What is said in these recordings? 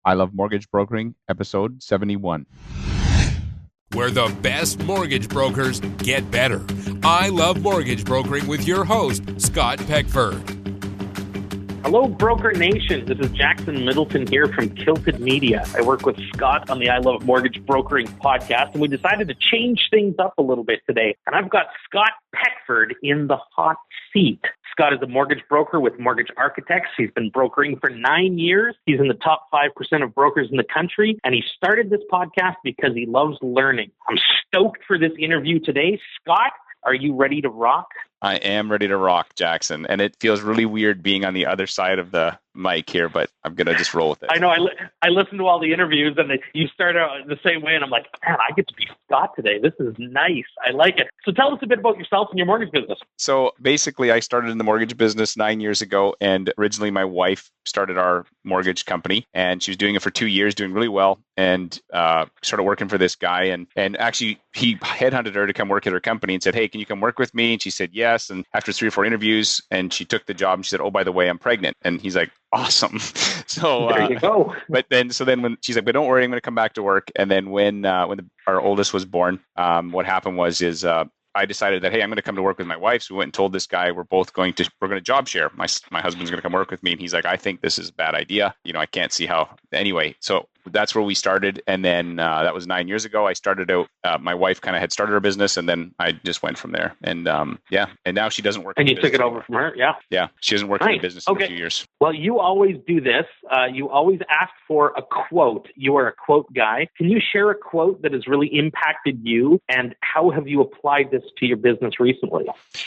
I Love Mortgage Brokering, episode 71. Where the best mortgage brokers get better. I Love Mortgage Brokering with your host, Scott Peckford. Hello, Broker Nation. This is Jackson Middleton here from Kilted Media. I work with Scott on the I Love Mortgage Brokering podcast, and we decided to change things up a little bit today. And I've got Scott Peckford in the hot seat. Scott is a mortgage broker with Mortgage Architects. He's been brokering for 9 years. He's in the top 5% of brokers in the country, and he started this podcast because he loves learning. I'm stoked for this interview today. Scott, are you ready to rock? I am ready to rock, Jackson. And it feels really weird being on the other side of the mic here, but I'm going to just roll with it. I know. I listened to all the interviews, and you start out the same way, and I'm like, man, I get to be Scott today. This is nice. I like it. So tell us a bit about yourself and your mortgage business. So basically, I started in the mortgage business 9 years ago, and originally my wife started our mortgage company, and she was doing it for 2 years, doing really well, and started working for this guy. And actually, he headhunted her to come work at her company and said, hey, can you come work with me? And she said yes. And after 3 or 4 interviews, and she took the job, and she said, oh, by the way, I'm pregnant. And he's like, awesome. So there you go. But then when she's like, but don't worry, I'm going to come back to work. And then when our oldest was born, what happened was I decided that, hey, I'm going to come to work with my wife. So we went and told this guy we're going to job share. My husband's going to come work with me. And he's like, I think this is a bad idea. I can't see how. Anyway, so that's where we started. And then that was 9 years ago. I started out, my wife kind of had started her business, and then I just went from there. And and now she doesn't work. And you took it over from her? Yeah. Yeah. She hasn't worked in the business in a few years. Well, you always do this. You always ask for a quote. You are a quote guy. Can you share a quote that has really impacted you, and how have you applied this to your business recently?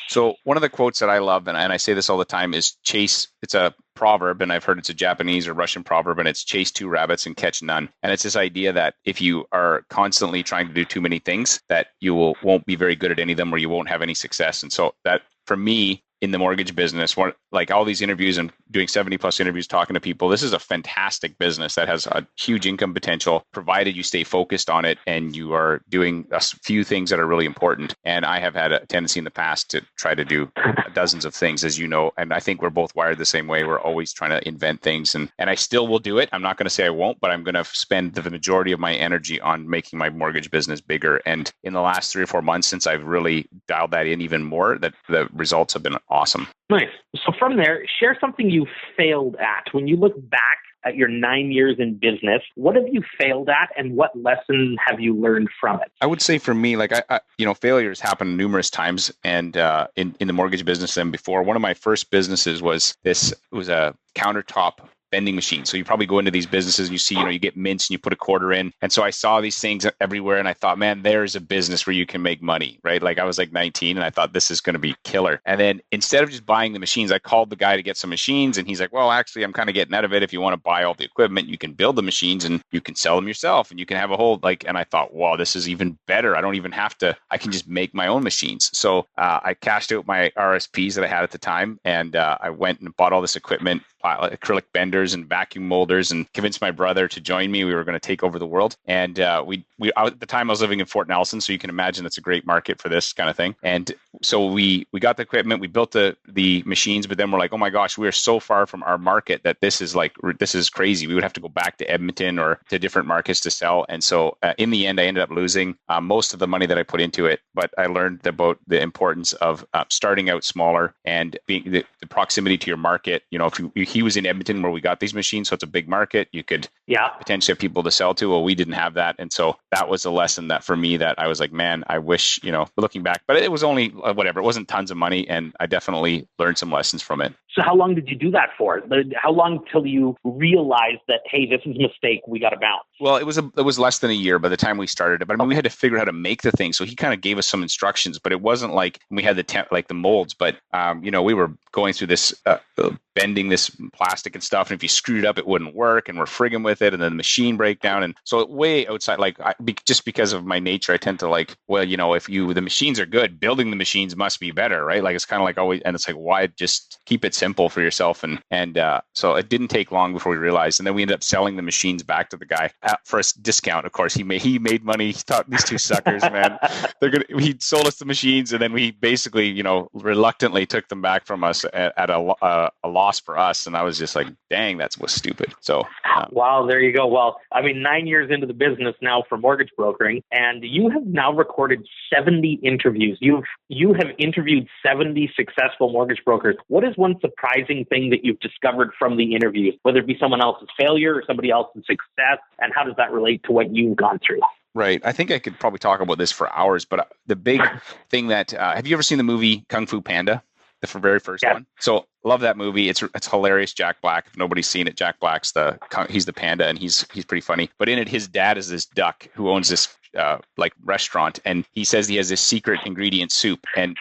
So one of the quotes that I love, and I say this all the time, is chase. It's a proverb, and I've heard it's a Japanese or Russian proverb, and it's chase 2 rabbits and catch none. And it's this idea that if you are constantly trying to do too many things, that you won't be very good at any of them, or you won't have any success. And so that, for me, in the mortgage business, like all these interviews and doing 70 plus interviews, talking to people, this is a fantastic business that has a huge income potential, provided you stay focused on it and you are doing a few things that are really important. And I have had a tendency in the past to try to do dozens of things, as you know, and I think we're both wired the same way. We're always trying to invent things, and I still will do it. I'm not going to say I won't, but I'm going to spend the majority of my energy on making my mortgage business bigger. And in the last 3 or 4 months, since I've really dialed that in even more, that the results have been awesome. Nice. So from there, share something you failed at. When you look back at your 9 years in business, what have you failed at, and what lesson have you learned from it? I would say for me, like failures happen numerous times, and in the mortgage business and before. One of my first businesses was a countertop vending machine. So you probably go into these businesses and you see, you get mints and you put a quarter in. And so I saw these things everywhere, and I thought, man, there's a business where you can make money, right? Like I was like 19 and I thought this is going to be killer. And then instead of just buying the machines, I called the guy to get some machines, and he's like, well, actually, I'm kind of getting out of it. If you want to buy all the equipment, you can build the machines and you can sell them yourself, and you can have a whole and I thought, wow, this is even better. I don't even have to, I can just make my own machines. So I cashed out my RSPs that I had at the time, and I went and bought all this equipment, acrylic benders and vacuum molders, and convinced my brother to join me. We were going to take over the world. And at the time I was living in Fort Nelson, so you can imagine that's a great market for this kind of thing. And so we got the equipment, we built the machines, but then we're like, oh my gosh, we are so far from our market that this is crazy. We would have to go back to Edmonton or to different markets to sell. And so in the end, I ended up losing most of the money that I put into it. But I learned about the importance of starting out smaller and being the proximity to your market. If he was in Edmonton where we got these machines, so it's a big market, you could potentially have people to sell to. Well, we didn't have that. And so that was a lesson that for me that I was like, man, I wish, looking back, but it was only whatever. It wasn't tons of money, and I definitely learned some lessons from it. So how long did you do that for? How long till you realized that, hey, this is a mistake, we got to bounce? Well, it was less than a year by the time we started it, but we had to figure out how to make the thing. So he kind of gave us some instructions, but it wasn't like we had the molds, but we were going through this bending this plastic and stuff, and if you screwed it up, it wouldn't work, and we're frigging with it, and then the machine breakdown, and so way outside. Just because of my nature, I tend to if the machines are good, building the machines must be better, right? Like it's kind of like always, and it's like, why just keep it simple for yourself. And so it didn't take long before we realized. And then we ended up selling the machines back to the guy for a discount. Of course, he made money. He thought, these two suckers, man, he sold us the machines, and then we basically, reluctantly took them back from us at a loss for us. And I was just like, dang, that was stupid. So wow, there you go. Well, 9 years into the business now for mortgage brokering, and you have now recorded 70 interviews. You have interviewed 70 successful mortgage brokers. What is one surprising thing that you've discovered from the interviews, whether it be someone else's failure or somebody else's success, and how does that relate to what you've gone through? Right. I think I could probably talk about this for hours, but the big thing that, have you ever seen the movie Kung Fu Panda? The very first one. So love that movie. It's hilarious. Jack Black. If nobody's seen it, Jack Black's he's the panda, and he's pretty funny. But in it, his dad is this duck who owns this restaurant, and he says he has this secret ingredient soup. And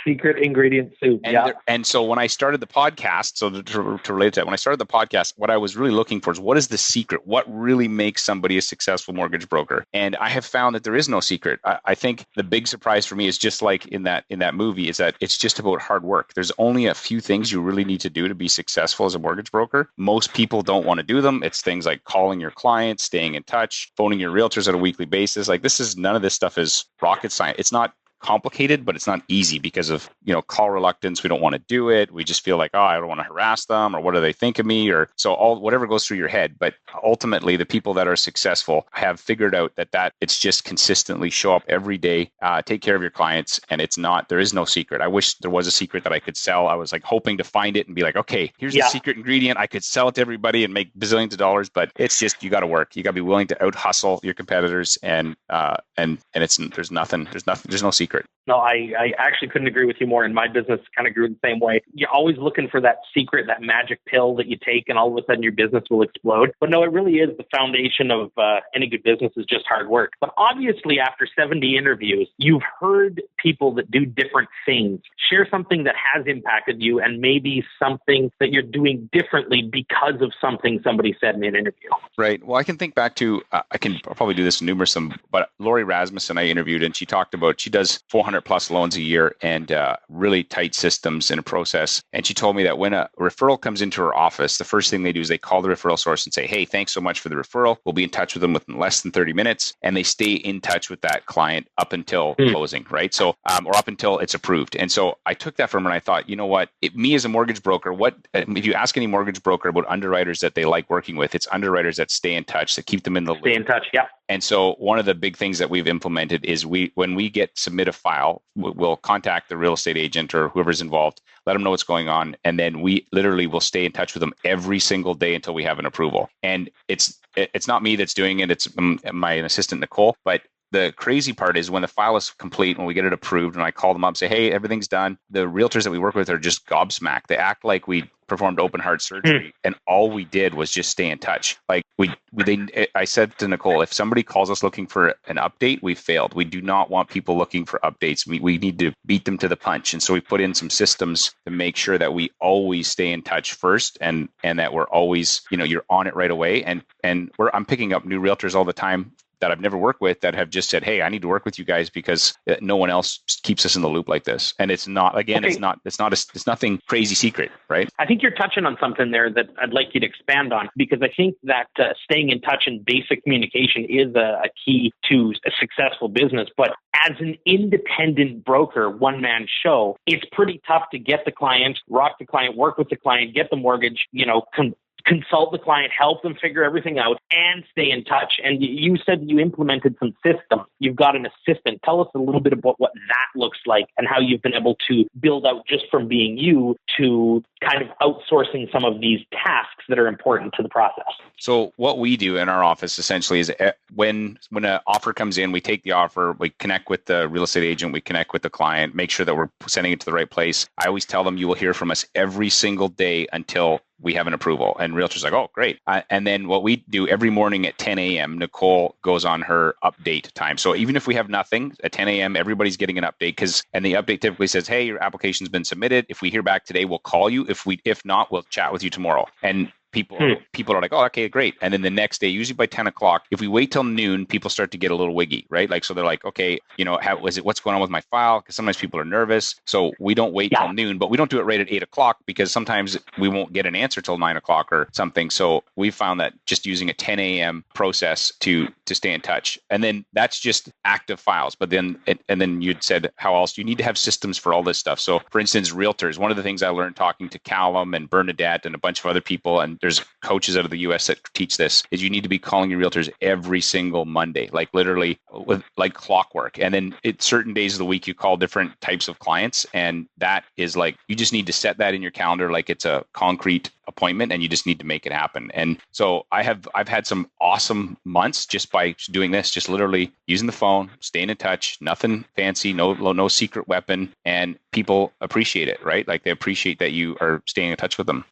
so when I started the podcast, so to relate to that, when I started the podcast, what I was really looking for is what is the secret? What really makes somebody a successful mortgage broker? And I have found that there is no secret. I think the big surprise for me is just like in that movie, is that it's just about hard work. There's only a few things you really need to do to be successful as a mortgage broker. Most people don't want to do them. It's things like calling your clients, staying in touch, phoning your realtors on a weekly basis. Like none of this stuff is rocket science. It's not complicated, but it's not easy because of, call reluctance. We don't want to do it. We just feel like, I don't want to harass them, or what do they think of me? Or so whatever goes through your head. But ultimately, the people that are successful have figured out that it's just consistently show up every day, take care of your clients. And there is no secret. I wish there was a secret that I could sell. I was like hoping to find it and be like, okay, here's the secret ingredient. I could sell it to everybody and make bazillions of dollars, but it's just, you got to work. You got to be willing to out hustle your competitors, and there's no secret. No, I actually couldn't agree with you more. And my business kind of grew the same way. You're always looking for that secret, that magic pill that you take, and all of a sudden your business will explode. But no, it really is the foundation of any good business is just hard work. But obviously, after 70 interviews, you've heard people that do different things. Share something that has impacted you, and maybe something that you're doing differently because of something somebody said in an interview. Right. Well, I can think back to, I'll probably do this in numerous, but Lori Rasmussen I interviewed, and she talked about, she does 400 plus loans a year and really tight systems and a process. And she told me that when a referral comes into her office, the first thing they do is they call the referral source and say, hey, thanks so much for the referral. We'll be in touch with them within less than 30 minutes. And they stay in touch with that client up until closing, right? So, or up until it's approved. And so I took that from her and I thought, you know what, me as a mortgage broker, if you ask any mortgage broker about underwriters that they like working with, it's underwriters that stay in touch, that keep them in the loop. Stay in touch, yeah. And so one of the big things that we've implemented is when we submit a file, we'll contact the real estate agent or whoever's involved, let them know what's going on. And then we literally will stay in touch with them every single day until we have an approval. And it's not me that's doing it. It's my assistant, Nicole. But the crazy part is when the file is complete, when we get it approved, and I call them up and say, hey, everything's done, the realtors that we work with are just gobsmacked. They act like we performed open heart surgery and all we did was just stay in touch. Like I said to Nicole, if somebody calls us looking for an update, we failed. We do not want people looking for updates. We need to beat them to the punch. And so we put in some systems to make sure that we always stay in touch first, and that we're always, you're on it right away. And I'm picking up new realtors all the time that I've never worked with that have just said, hey, I need to work with you guys because no one else keeps us in the loop like this. And it's not, again, okay. It's nothing crazy secret, right? I think you're touching on something there that I'd like you to expand on, because I think that staying in touch and basic communication is a key to a successful business. But as an independent broker, one-man show, it's pretty tough to get the client, rock the client, work with the client, get the mortgage, consult the client, help them figure everything out, and stay in touch. And you said you implemented some systems. You've got an assistant. Tell us a little bit about what that looks like and how you've been able to build out just from being you to kind of outsourcing some of these tasks that are important to the process. So what we do in our office essentially is when an offer comes in, we take the offer, we connect with the real estate agent, we connect with the client, make sure that we're sending it to the right place. I always tell them you will hear from us every single day until we have an approval. And realtors are like, oh, great. And then what we do every morning at 10 a.m., Nicole goes on her update time. So even if we have nothing at 10 a.m., everybody's getting an update and the update typically says, hey, your application's been submitted. If we hear back today, we'll call you. If not, we'll chat with you tomorrow. And people are like, oh, okay, great. And then the next day, usually by 10 o'clock, if we wait till noon, people start to get a little wiggy, right? Like, so they're like, okay, what's going on with my file? Because sometimes people are nervous. So we don't wait till noon, but we don't do it right at 8 o'clock because sometimes we won't get an answer till 9 o'clock or something. So we found that just using a 10 a.m. process to stay in touch. And then that's just active files. But then, and then you'd said, how else? You need to have systems for all this stuff. So for instance, realtors, one of the things I learned talking to Callum and Bernadette and a bunch of other people, and there's coaches out of the US that teach this, is you need to be calling your realtors every single Monday, like literally with like clockwork. And then at certain days of the week, you call different types of clients. And that is like, you just need to set that in your calendar like it's a concrete appointment, and you just need to make it happen. And so I've had some awesome months just by doing this, just literally using the phone, staying in touch, nothing fancy, no secret weapon, and people appreciate it, right? Like they appreciate that you are staying in touch with them.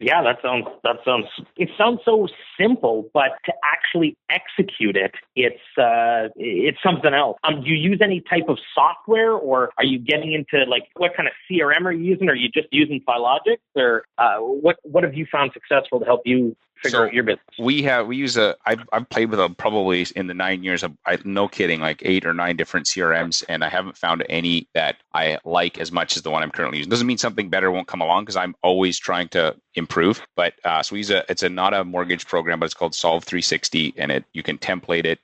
Yeah, it sounds so simple, but to actually execute it, it's something else. Do you use any type of software, or are you getting into like what kind of CRM are you using? Are you just using Filogix, or what have you found successful to help you figure out your business? We use I've played with probably in the 9 years, no kidding, like 8 or 9 different CRMs, and I haven't found any that I like as much as the one I'm currently using. Doesn't mean something better won't come along, because I'm always trying to improve. But so we use it's not a mortgage program, but it's called Solve 360, and you can template it.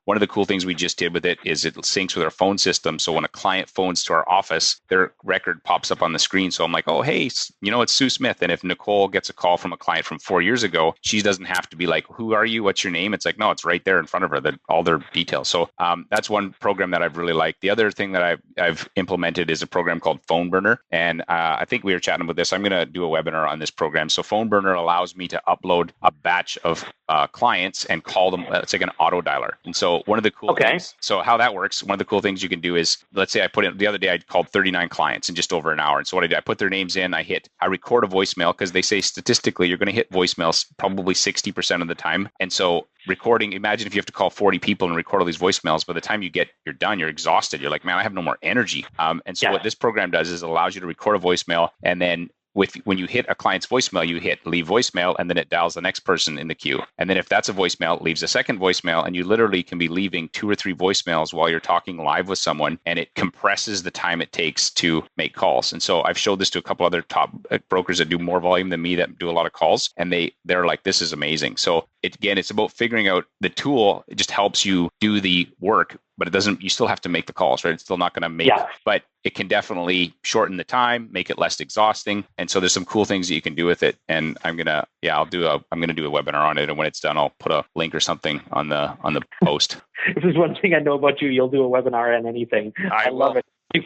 One of the cool things we just did with it is it syncs with our phone system. So when a client phones to our office, their record pops up on the screen. So I'm like, oh, hey, it's Sue Smith. And if Nicole gets a call from a client from 4 years ago, she doesn't have to be like, who are you? What's your name? It's like, no, it's right there in front of her, all their details. So that's one program that I've really liked. The other thing that I've implemented is a program called Phone Burner. And I think we were chatting about this. I'm going to do a webinar on this program. So Phone Burner allows me to upload a batch of clients and call them. It's like an auto dialer. And so one of the cool things, so how that works, one of the cool things you can do is, let's say I put in, the other day I called 39 clients in just over an hour. And so what I did, I put their names in, I record a voicemail, because they say statistically you're going to hit voicemails probably 60% of the time. And so recording, imagine if you have to call 40 people and record all these voicemails. By the time you're done, you're exhausted. You're like, man, I have no more energy. And so what this program does is it allows you to record a voicemail, and then when you hit a client's voicemail, you hit leave voicemail, and then it dials the next person in the queue. And then if that's a voicemail, it leaves a second voicemail, and you literally can be leaving 2 or 3 voicemails while you're talking live with someone, and it compresses the time it takes to make calls. And so I've showed this to a couple other top brokers that do more volume than me, that do a lot of calls, and they're like, this is amazing. So it's about figuring out the tool. It just helps you do the work, but you still have to make the calls, right? It's still not going to make it, but it can definitely shorten the time, make it less exhausting. And so there's some cool things that you can do with it. And I'm going to do a webinar on it. And when it's done, I'll put a link or something on the post. This is one thing I know about you. You'll do a webinar on anything. I love it. You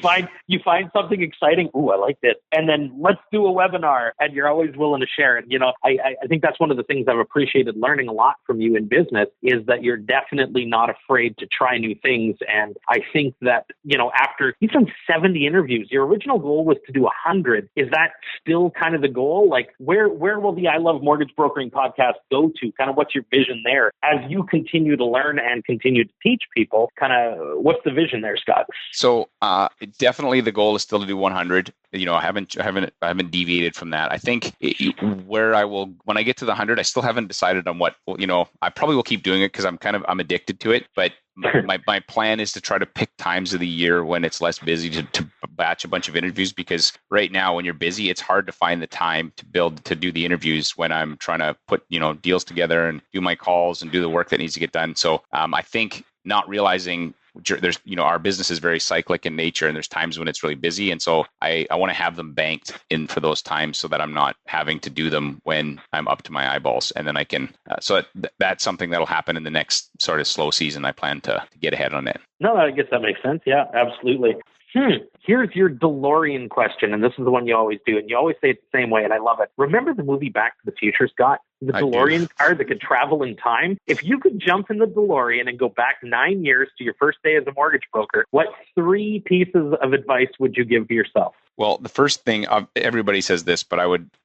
find something exciting. Ooh, I like this. And then let's do a webinar, and you're always willing to share it. I think that's one of the things I've appreciated learning a lot from you in business, is that you're definitely not afraid to try new things. And I think that, after you've done 70 interviews, your original goal was to do 100. Is that still kind of the goal? Like where will the I Love Mortgage Brokering podcast go to? Kind of what's your vision there as you continue to learn and continue to teach people? Kind of what's the vision there, Scott? So, definitely the goal is still to do 100. I haven't deviated from that. I think when I get to the 100, I still haven't decided on what, I probably will keep doing it because I'm addicted to it. But my plan is to try to pick times of the year when it's less busy to batch a bunch of interviews, because right now when you're busy, it's hard to find the time to do the interviews when I'm trying to put, deals together and do my calls and do the work that needs to get done. So I think not realizing there's, our business is very cyclic in nature, and there's times when it's really busy. And so I want to have them banked in for those times so that I'm not having to do them when I'm up to my eyeballs. And then I can, that's something that'll happen in the next sort of slow season. I plan to get ahead on it. No, I guess that makes sense. Yeah, absolutely. Here's your DeLorean question, and this is the one you always do, and you always say it the same way, and I love it. Remember the movie Back to the Future, Scott? The DeLorean car that could travel in time? If you could jump in the DeLorean and go back 9 years to your first day as a mortgage broker, what 3 pieces of advice would you give to yourself? Well, the first thing, everybody says this, but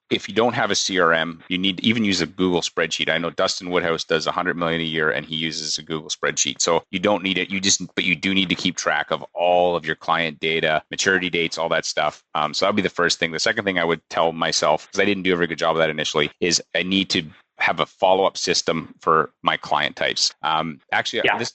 if you don't have a CRM, you need to even use a Google spreadsheet. I know Dustin Woodhouse does 100 million a year and he uses a Google spreadsheet. So you don't need it. But you do need to keep track of all of your client data, maturity dates, all that stuff. So that'd be the first thing. The second thing I would tell myself, because I didn't do a very good job of that initially, is I need to have a follow-up system for my client types.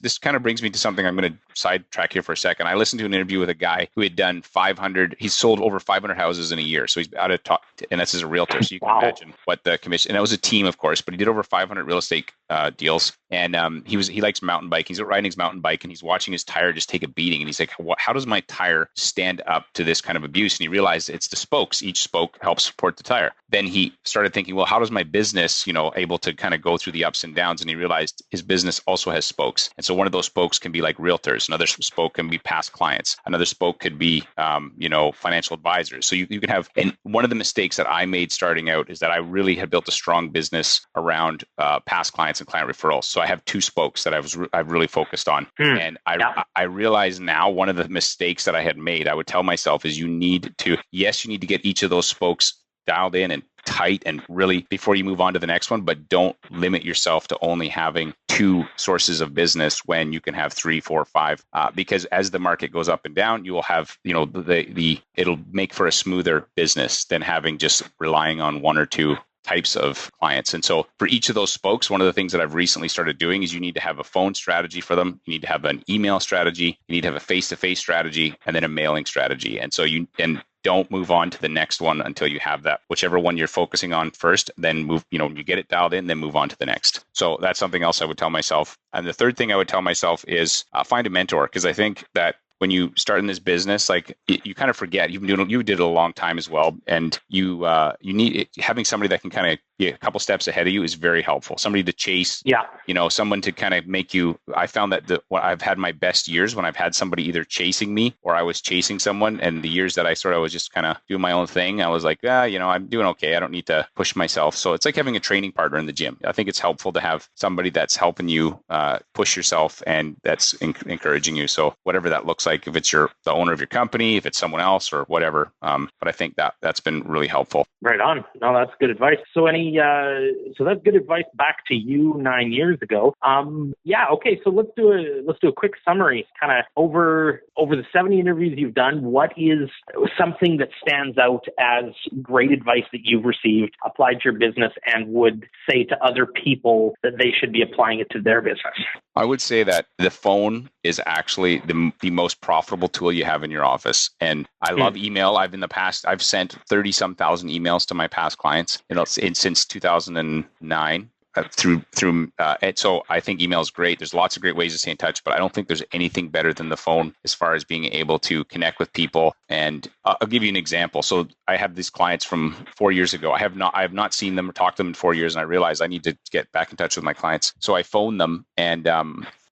This kind of brings me to something I'm going to sidetrack here for a second. I listened to an interview with a guy who had done 500, he's sold over 500 houses in a year. So he's out of top, and that's as a realtor. So you can imagine what the commission, and that was a team, of course, but he did over 500 real estate deals. And he likes mountain biking. He's riding his mountain bike and he's watching his tire just take a beating. And he's like, how does my tire stand up to this kind of abuse? And he realized it's the spokes. Each spoke helps support the tire. Then he started thinking, well, how does my business, able to kind of go through the ups and downs? And he realized his business also has spokes. And so one of those spokes can be like realtors. Another spoke can be past clients. Another spoke could be, financial advisors. So you can have, and one of the mistakes that I made starting out is that I really had built a strong business around past clients and client referrals. So I have two spokes that I've really focused on. And I realize now one of the mistakes that I had made, I would tell myself, is you need to get each of those spokes dialed in and tight and really before you move on to the next one, but don't limit yourself to only having two sources of business when you can have 3, 4, 5, because as the market goes up and down, you will have, it'll make for a smoother business than having just relying on one or two types of clients. And so for each of those spokes, one of the things that I've recently started doing is you need to have a phone strategy for them. You need to have an email strategy. You need to have a face-to-face strategy and then a mailing strategy. And so don't move on to the next one until you have that, whichever one you're focusing on first, then move, when you get it dialed in, then move on to the next. So that's something else I would tell myself. And the third thing I would tell myself is find a mentor, because I think that when you start in this business, like you kind of forget you did it a long time as well, and you need having somebody that can kind of be a couple steps ahead of you is very helpful. Somebody to chase, someone to kind of make you. I found that I've had my best years when I've had somebody either chasing me or I was chasing someone. And the years that I sort of was just kind of doing my own thing, I was like, I'm doing okay. I don't need to push myself. So it's like having a training partner in the gym. I think it's helpful to have somebody that's helping you push yourself and that's encouraging you. So whatever that looks like, if it's the owner of your company, if it's someone else or whatever. But I think that's been really helpful. Right on. No, that's good advice. So so that's good advice back to you 9 years ago. Okay. So let's do a quick summary. Kind of over the 70 interviews you've done, what is something that stands out as great advice that you've received, applied to your business, and would say to other people that they should be applying it to their business? I would say that the phone is actually the most profitable tool you have in your office. And I love email. I've sent 30-some thousand emails to my past clients, since 2009. So I think email is great. There's lots of great ways to stay in touch, but I don't think there's anything better than the phone as far as being able to connect with people. And I'll give you an example. So I have these clients from 4 years ago. I have not seen them or talked to them in 4 years, and I realized I need to get back in touch with my clients. So I phoned them, and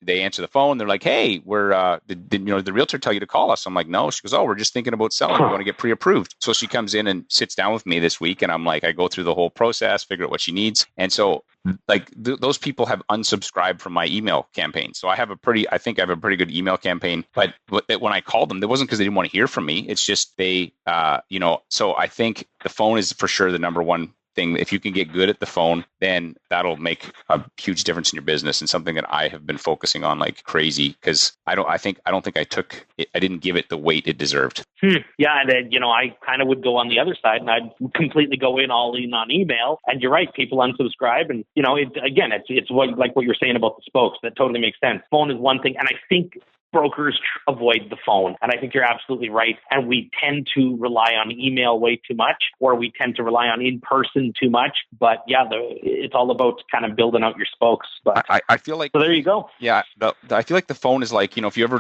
they answer the phone. They're like, "Hey, did the realtor tell you to call us?" I'm like, "No." She goes, "Oh, we're just thinking about selling. We want to get pre-approved." So she comes in and sits down with me this week, and I'm like, I go through the whole process, figure out what she needs. And so those people have unsubscribed from my email campaign. So I think I have a pretty good email campaign, but when I called them, it wasn't because they didn't want to hear from me. It's just so I think the phone is for sure the number one thing. If you can get good at the phone, then that'll make a huge difference in your business, and something that I have been focusing on like crazy, because I didn't give it the weight it deserved. Yeah. And then, I kind of would go on the other side and I'd completely go all in on email. And you're right. People unsubscribe. And, it's what you're saying about the spokes. That totally makes sense. Phone is one thing. And I think brokers avoid the phone. And I think you're absolutely right. And we tend to rely on email way too much, or we tend to rely on in-person too much. But yeah, it's all about kind of building out your spokes. But I feel like, so there you go. Yeah. I feel like the phone is like, if you ever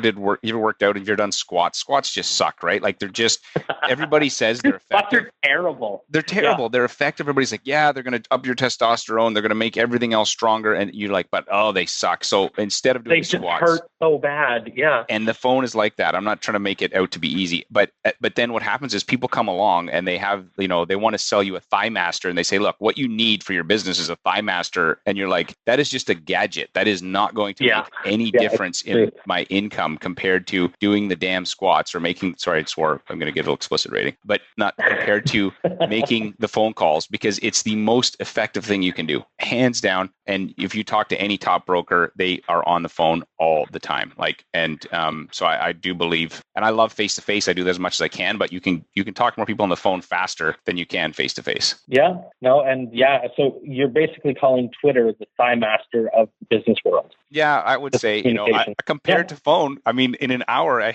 worked out and you've done squats just suck, right? Like they're just, everybody says they're effective. But they're terrible. They're terrible. Yeah. They're effective. Everybody's like, yeah, they're going to up your testosterone. They're going to make everything else stronger. And you're like, but they suck. So instead of doing squats, so bad. Yeah. And the phone is like that. I'm not trying to make it out to be easy, but then what happens is people come along and they have, they want to sell you a ThighMaster, and they say, look, what you need for your business is a ThighMaster. And you're like, that is just a gadget. That is not going to make any difference in my income compared to doing the damn squats or making, sorry, I swore, I'm going to give an explicit rating, but not compared to making the phone calls, because it's the most effective thing you can do, hands down. And if you talk to any top broker, they are on the phone all the time. So I do believe, and I love face-to-face. I do that as much as I can, but you can talk to more people on the phone faster than you can face-to-face. Yeah, no, and so you're basically calling Twitter the ThighMaster of the business world. Yeah, I would say, compared to phone, I mean, in an hour, I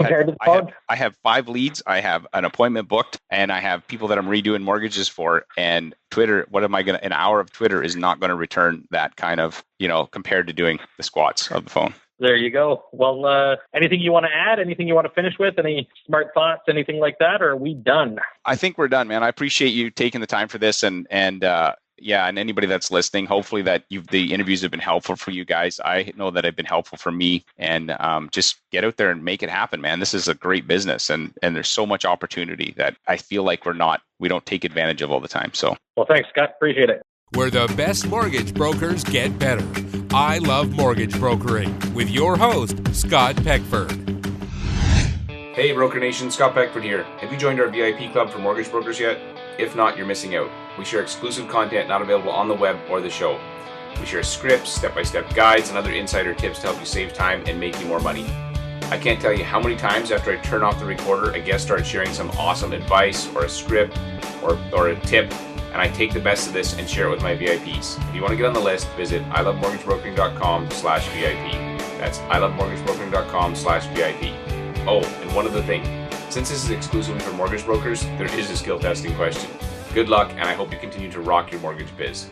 have 5 leads, I have an appointment booked, and I have people that I'm redoing mortgages for. And Twitter, an hour of Twitter is not going to return that kind of, compared to doing the squats of the phone. There you go. Well, anything you want to add? Anything you want to finish with? Any smart thoughts? Anything like that? Or are we done? I think we're done, man. I appreciate you taking the time for this, and anybody that's listening, hopefully that the interviews have been helpful for you guys. I know that have been helpful for me, and just get out there and make it happen, man. This is a great business, and there's so much opportunity that I feel like we don't take advantage of all the time. So, well, thanks, Scott. Appreciate it. Where the best mortgage brokers get better. I Love Mortgage Brokering with your host, Scott Peckford. Hey, Broker Nation, Scott Peckford here. Have you joined our VIP club for mortgage brokers yet? If not, you're missing out. We share exclusive content not available on the web or the show. We share scripts, step-by-step guides, and other insider tips to help you save time and make you more money. I can't tell you how many times after I turn off the recorder, a guest starts sharing some awesome advice or a script or a tip, and I take the best of this and share it with my VIPs. If you want to get on the list, visit ilovemortgagebrokering.com/VIP. That's ilovemortgagebrokering.com/VIP. Oh, and one other thing. Since this is exclusively for mortgage brokers, there is a skill testing question. Good luck, and I hope you continue to rock your mortgage biz.